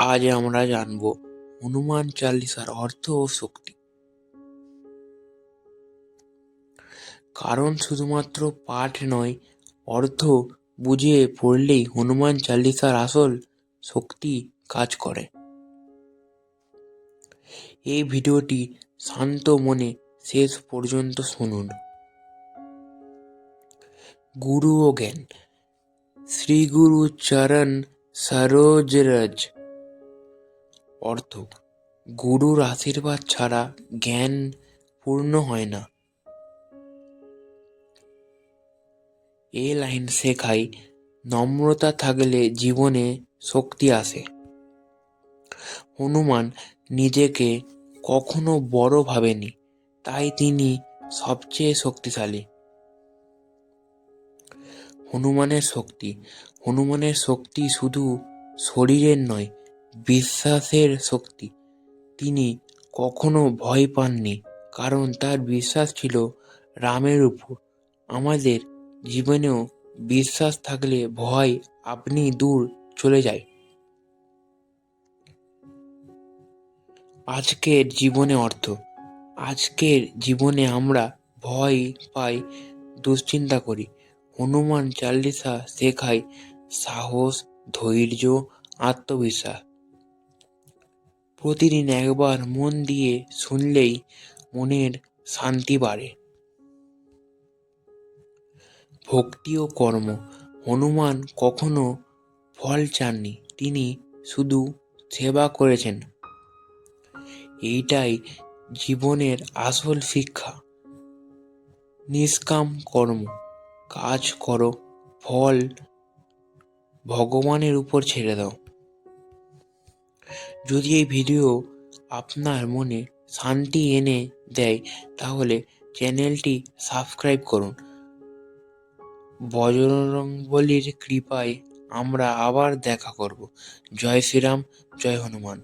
আজ আমরা জানব হনুমান চালিসার অর্থ ও শক্তি। কারণ শুধুমাত্র পাঠ নয়, অর্থ বুঝে পড়লেই হনুমান চালিসার আসল শক্তি কাজ করে। এই ভিডিওটি শান্ত মনে শেষ পর্যন্ত শুনুন। গুরু ও জ্ঞান। শ্রী গুরু চরণ সরোজ রজ। অর্থ: গুরুর আশীর্বাদ ছাড়া জ্ঞান পূর্ণ হয় না। এই লাইন শেখায় নম্রতা থাকলে জীবনে শক্তি আসে। হনুমান নিজেকে কখনো বড় ভাবেনি, তাই তিনি সবচেয়ে শক্তিশালী। হনুমানের শক্তি শুধু শরীরের নয়, বিশ্বাসের শক্তি। তিনি কখনো ভয় পাননি, কারণ তার বিশ্বাস ছিল রামের উপর। আমাদের জীবনেও বিশ্বাস থাকলে ভয় আপনি দূর চলে যায়। আজকের জীবনে অর্থ। আজকের জীবনে আমরা ভয় পাই, দুশ্চিন্তা করি। হনুমান চালিসা শেখায় সাহস, ধৈর্য, আত্মবিশ্বাস। প্রতিদিন একবার মন দিয়ে শুনলেই মনের শান্তি বাড়ে। ভক্তি ও কর্ম। হনুমান কখনো ফল চাননি, তিনি শুধু সেবা করেছেন। এইটাই জীবনের আসল শিক্ষা। নিষ্কাম কর্ম, কাজ করো, ফল ভগবানের উপর ছেড়ে দাও। যদি এই ভিডিও আপনার মনে শান্তি এনে দেয়, তাহলে চ্যানেলটি সাবস্ক্রাইব করুন। বজরংবলীর কৃপায় আমরা আবার দেখা করব। জয় শ্রীরাম, জয় হনুমান।